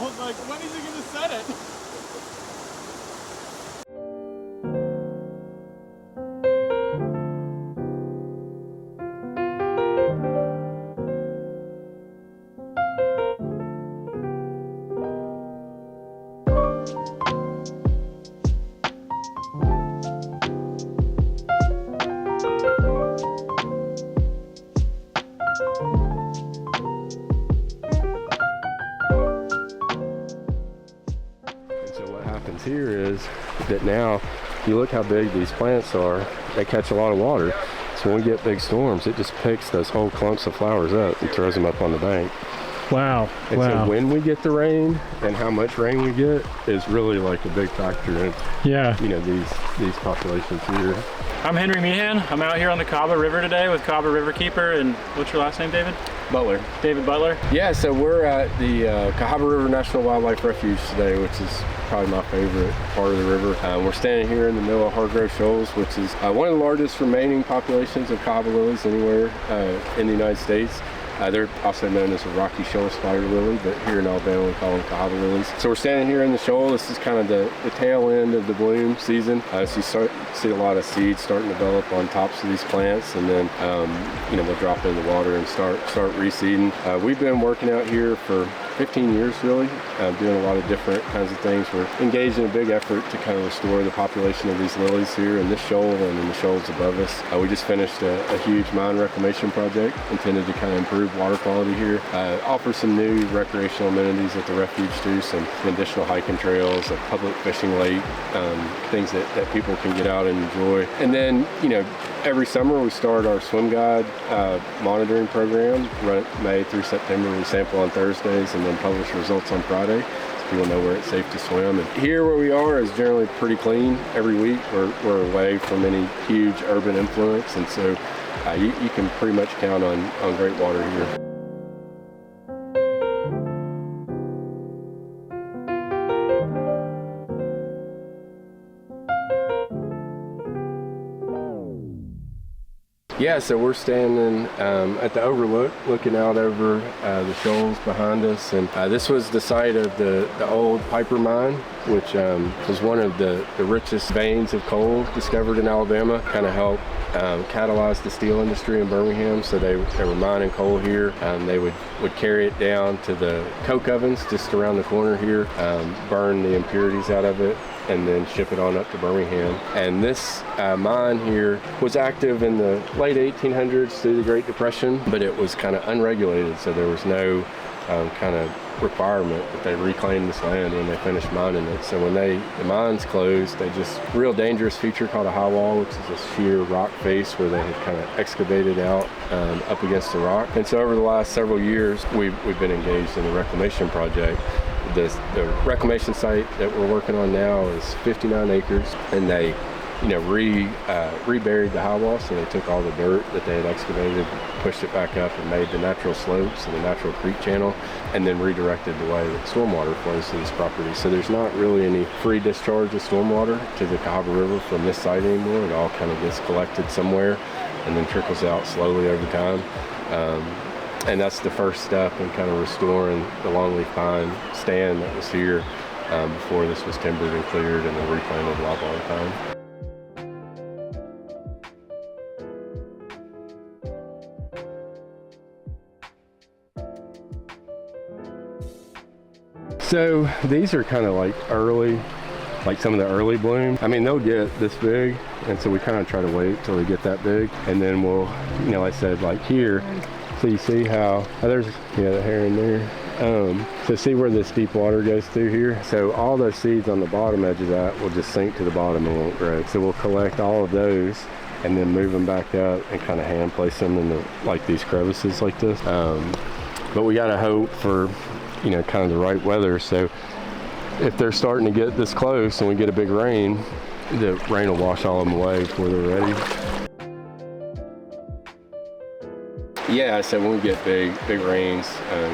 I was like, when is he gonna set it? Here is that now you look how big these plants are. They catch a lot of water, so when we get big storms, it just picks those whole clumps of flowers up and throws them up on the bank. Wow. And so when we get the rain and how much rain we get is really like a big factor in, you know, these populations here. I'm Henry Meehan. I'm out here on the Cahaba River today with Cahaba River Keeper. And what's your last name, David? Butler. David Butler? Yeah, so we're at the Cahaba River National Wildlife Refuge today, which is probably my favorite part of the river. We're standing here in the middle of Hargrove Shoals, which is one of the largest remaining populations of Cahaba lilies anywhere in the United States. They're also known as a rocky shoal spider lily, but here in Alabama we call them Cahaba lilies. So we're standing here in the shoal. This is kind of the tail end of the bloom season. So you see a lot of seeds starting to develop on tops of these plants, and then you know, they'll drop in the water and start reseeding. We've been working out here for 15 years really, doing a lot of different kinds of things. We're engaged in a big effort to kind of restore the population of these lilies here in this shoal and in the shoals above us. We just finished a huge mine reclamation project intended to kind of improve water quality here, offer some new recreational amenities at the refuge too, some additional hiking trails, a public fishing lake, things that people can get out and enjoy. And then, you know, every summer we start our swim guide monitoring program, run it May through September. We sample on Thursdays and then publish results on Friday, so people know where it's safe to swim. And here where we are is generally pretty clean every week. We're away from any huge urban influence, and so you can pretty much count on great water here. Yeah, so we're standing at the overlook, looking out over the shoals behind us, and this was the site of the old Piper mine, which was one of the richest veins of coal discovered in Alabama. Kind of helped catalyze the steel industry in Birmingham. So they were mining coal here. They would carry it down to the coke ovens just around the corner here, burn the impurities out of it, and then ship it on up to Birmingham. And this mine here was active in the late 1800s through the Great Depression, but it was kind of unregulated, so there was no kind of requirement that they reclaim this land when they finished mining it. So when the mines closed, they just, real dangerous feature called a high wall, which is a sheer rock face where they had kind of excavated out up against the rock. And so over the last several years, we've been engaged in a reclamation project. The reclamation site that we're working on now is 59 acres, and they, you know, reburied the high wall. So they took all the dirt that they had excavated, pushed it back up, and made the natural slopes and the natural creek channel, and then redirected the way that stormwater flows to this property. So there's not really any free discharge of stormwater to the Cahaba River from this site anymore. It all kind of gets collected somewhere and then trickles out slowly over time. And that's the first step in kind of restoring the longleaf pine stand that was here before this was timbered and cleared and then replanted a lot of time. So these are kind of like early, like some of the early bloom. I mean, they'll get this big, and so we kind of try to wait till they get that big, and then we'll, you know, like I said, like here, so you see how, there's, yeah, the hair in there. So see where this deep water goes through here? So all those seeds on the bottom edge of that will just sink to the bottom and won't grow. So we'll collect all of those and then move them back up and kind of hand place them in the, like these crevices like this. But we gotta hope for, you know, kind of the right weather. So if they're starting to get this close and we get a big rain, the rain will wash all of them away before they're ready. Yeah, so when we get big rains,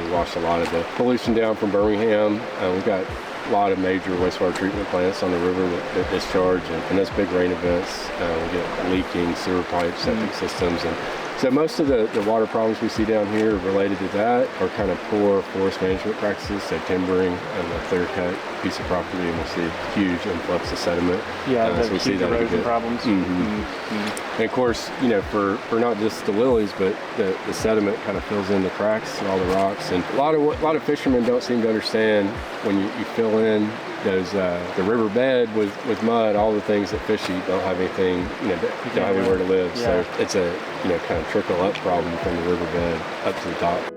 we wash a lot of the pollution down from Birmingham. We've got a lot of major wastewater treatment plants on the river that discharge, and those big rain events, we get leaking sewer pipes, septic systems, and So most of the water problems we see down here related to that are kind of poor forest management practices, so timbering on a clear-cut piece of property, and we'll see a huge influx of sediment. Yeah, so we see that erosion problems. And of course, for not just the lilies, but the sediment kind of fills in the cracks and all the rocks. And a lot of fishermen don't seem to understand when you fill in those the riverbed with mud, all the things that fish eat don't have anything, don't have anywhere to live. Yeah. So it's a kind of trickle up problem from the riverbed up to the top.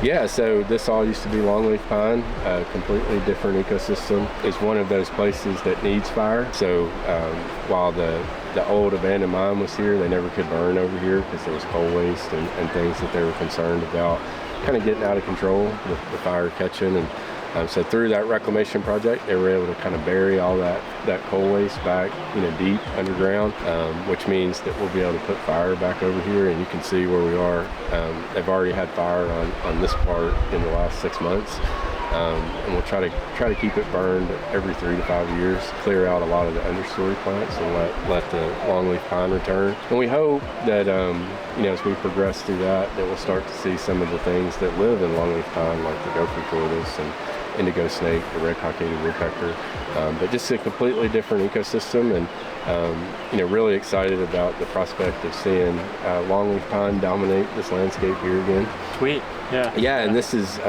Yeah, so this all used to be longleaf pine, a completely different ecosystem. It's one of those places that needs fire. So while the old abandoned mine was here, they never could burn over here because there was coal waste and things that they were concerned about kind of getting out of control with the fire catching. And so through that reclamation project, they were able to kind of bury all that coal waste back, deep underground, which means that we'll be able to put fire back over here. And you can see where we are. They've already had fire on this part in the last 6 months. And we'll try to keep it burned every 3 to 5 years, clear out a lot of the understory plants and let the longleaf pine return. And we hope that as we progress through that we'll start to see some of the things that live in longleaf pine, like the gopher tortoise and indigo snake, the red cockaded woodpecker, but just a completely different ecosystem. And really excited about the prospect of seeing longleaf pine dominate this landscape here again. Sweet. Yeah. And this is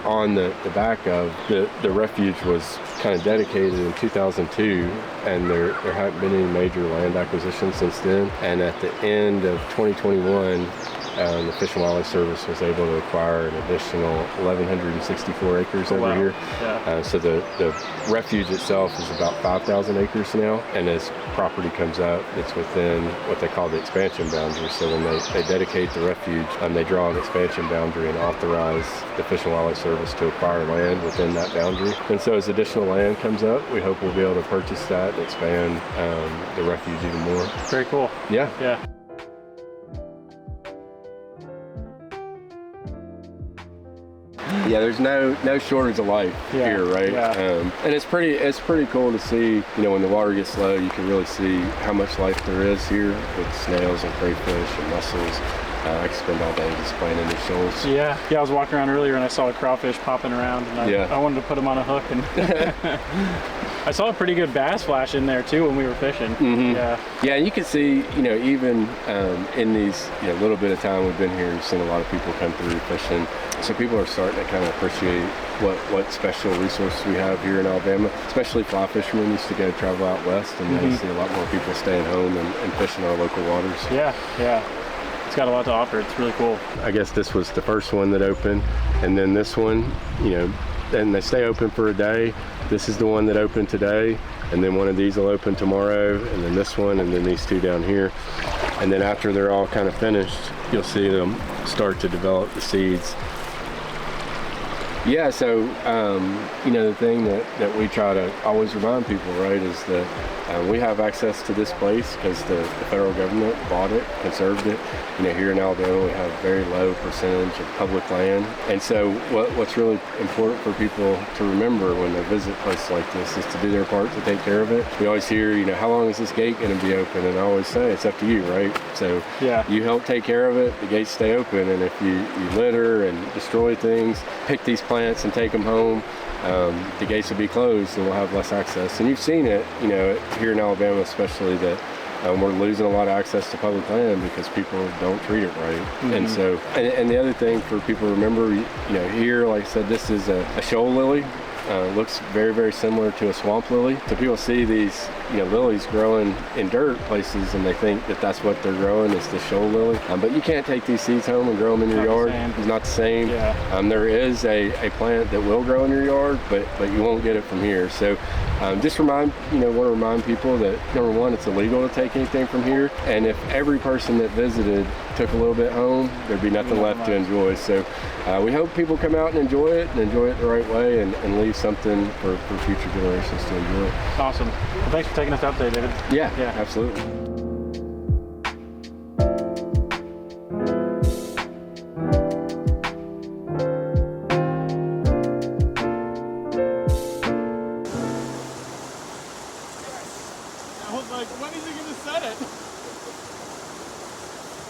on the back of the refuge was kind of dedicated in 2002, and there haven't been any major land acquisitions since then. And at the end of 2021, the Fish and Wildlife Service was able to acquire an additional 1,164 acres over here. Yeah. So the refuge itself is about 5,000 acres now, and as property comes up, it's within what they call the expansion boundary. So when they dedicate the refuge, they draw an expansion boundary and authorize the Fish and Wildlife Service to acquire land within that boundary. And so as additional land comes up, we hope we'll be able to purchase that and expand the refuge even more. Very cool. Yeah. Yeah, there's no shortage of life here, right? Yeah. And it's pretty cool to see, when the water gets low, you can really see how much life there is here with snails and crayfish and mussels. I could spend all day just playing in these shoals. Yeah, I was walking around earlier and I saw a crawfish popping around, and I wanted to put them on a hook, and I saw a pretty good bass flash in there too when we were fishing. Yeah, and you can see, even in these little bit of time we've been here, you've seen a lot of people come through fishing. So people are starting to kind of appreciate what special resources we have here in Alabama. Especially fly fishermen used to go travel out west, and now you see a lot more people staying home and fishing our local waters. Yeah. It's got a lot to offer. It's really cool. I guess this was the first one that opened, and then this one, and they stay open for a day. This is the one that opened today, and then one of these will open tomorrow, and then this one, and then these two down here. And then after they're all kind of finished, you'll see them start to develop the seeds. Yeah, so the thing that we try to always remind people, right, is that we have access to this place because the federal government bought it, conserved it. Here in Alabama, we have a very low percentage of public land. And so what's really important for people to remember when they visit places like this is to do their part to take care of it. We always hear, how long is this gate going to be open? And I always say, it's up to you, right? So you help take care of it, the gates stay open. And if you litter and destroy things, pick these plants and take them home, the gates will be closed and we'll have less access. And you've seen it, here in Alabama especially, that we're losing a lot of access to public land because people don't treat it right. And so, and the other thing for people to remember, here, like I said, this is a shoal lily. Looks very, very similar to a swamp lily. So people see these, lilies growing in dirt places, and they think that that's what they're growing is the shoal lily. But you can't take these seeds home and grow them in your yard. It's not the same. There is a plant that will grow in your yard, but you won't get it from here. So just want to remind people that, number one, it's illegal to take anything from here. And if every person that visited took a little bit home, there'd be nothing left to enjoy. So we hope people come out and enjoy it the right way, and leave something for future generations to enjoy. Awesome. Well, thanks for taking us out today, David. Yeah, absolutely. was like, when is he gonna set it?